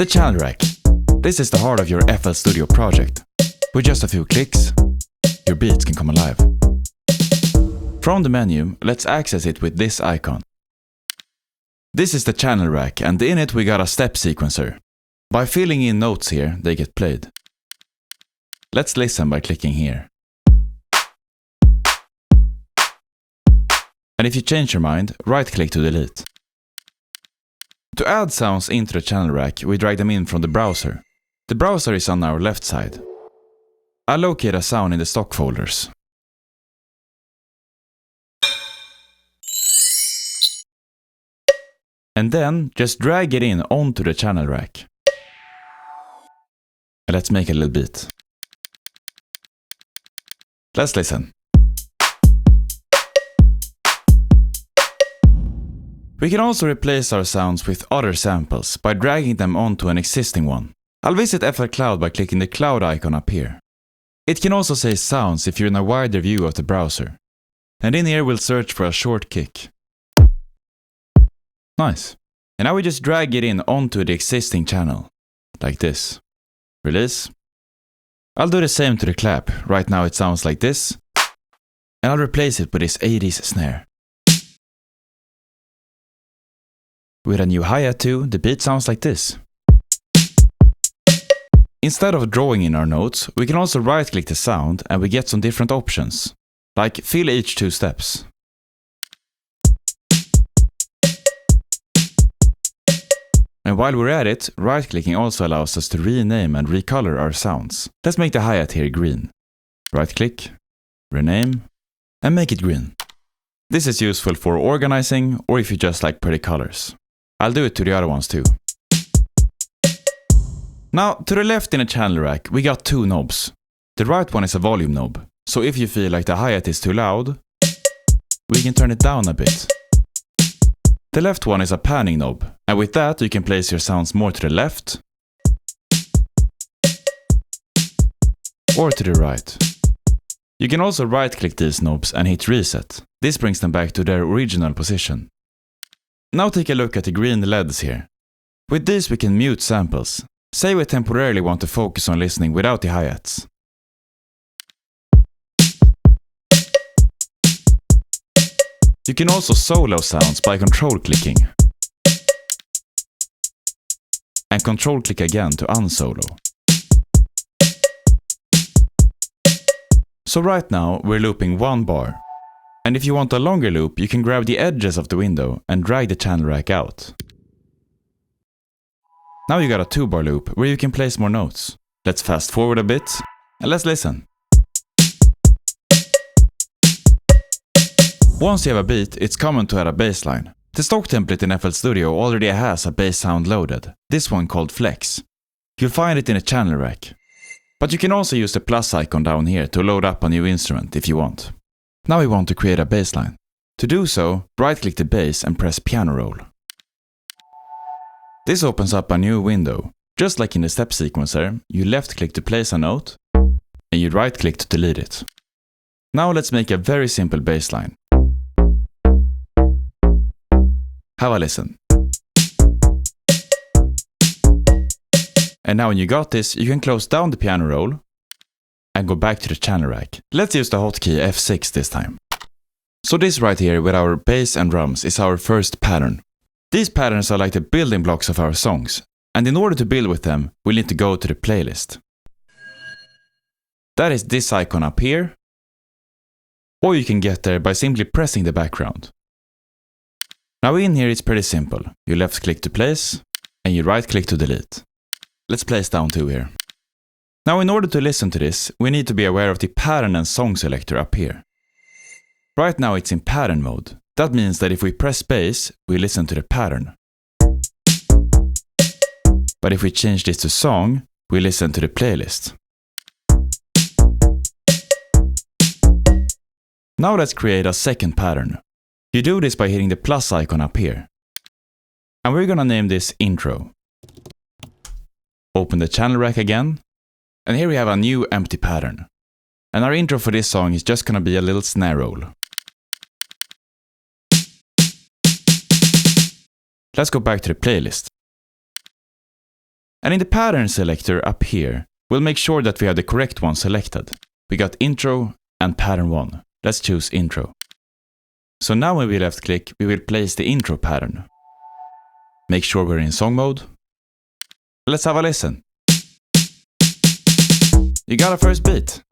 The channel rack. This is the heart of your FL Studio project. With just a few clicks, your beats can come alive. From the menu, let's access it with this icon. This is the channel rack, and in it we got a step sequencer. By filling in notes here, they get played. Let's listen by clicking here. And if you change your mind, right-click to delete. To add sounds into the channel rack, we drag them in from the browser. The browser is on our left side. I'll locate a sound in the stock folders. And then just drag it in onto the channel rack. And let's make a little beat. Let's listen. We can also replace our sounds with other samples by dragging them onto an existing one. I'll visit FL Cloud by clicking the cloud icon up here. It can also say sounds if you're in a wider view of the browser. And in here we'll search for a short kick. Nice. And now we just drag it in onto the existing channel. Like this. Release. I'll do the same to the clap. Right now it sounds like this. And I'll replace it with this 80s snare. With a new hi-hat too, the beat sounds like this. Instead of drawing in our notes, we can also right-click the sound and we get some different options, like fill each 2 steps. And while we're at it, right-clicking also allows us to rename and recolor our sounds. Let's make the hi-hat here green. Right-click, rename, and make it green. This is useful for organizing or if you just like pretty colors. I'll do it to the other ones too. Now, to the left in the channel rack, we got 2 knobs. The right one is a volume knob, so if you feel like the hi-hat is too loud, we can turn it down a bit. The left one is a panning knob, and with that you can place your sounds more to the left or to the right. You can also right-click these knobs and hit reset. This brings them back to their original position. Now take a look at the green LEDs here. With these we can mute samples. Say we temporarily want to focus on listening without the hi-hats. You can also solo sounds by control clicking. And control click again to unsolo. So right now we're looping 1 bar. And if you want a longer loop, you can grab the edges of the window and drag the channel rack out. Now you got a 2-bar loop where you can place more notes. Let's fast forward a bit and let's listen. Once you have a beat, it's common to add a bassline. The stock template in FL Studio already has a bass sound loaded, this one called Flex. You'll find it in a channel rack. But you can also use the plus icon down here to load up a new instrument if you want. Now we want to create a bassline. To do so, right-click the bass and press piano roll. This opens up a new window. Just like in the step sequencer, you left-click to place a note, and you right-click to delete it. Now let's make a very simple bassline. Have a listen. And now when you got this, you can close down the piano roll and go back to the channel rack. Let's use the hotkey F6 this time. So this right here with our bass and drums is our first pattern. These patterns are like the building blocks of our songs, and in order to build with them, we'll need to go to the playlist. That is this icon up here, or you can get there by simply pressing the background. Now in here it's pretty simple. You left click to place, and you right click to delete. Let's place down 2 here. Now in order to listen to this, we need to be aware of the pattern and song selector up here. Right now it's in pattern mode. That means that if we press space, we listen to the pattern. But if we change this to song, we listen to the playlist. Now let's create a second pattern. You do this by hitting the plus icon up here. And we're gonna name this intro. Open the channel rack again. And here we have a new empty pattern. And our intro for this song is just gonna be a little snare roll. Let's go back to the playlist. And in the pattern selector up here, we'll make sure that we have the correct one selected. We got intro and pattern 1. Let's choose intro. So now when we left click, we will place the intro pattern. Make sure we're in song mode. Let's have a listen. You got a first beat.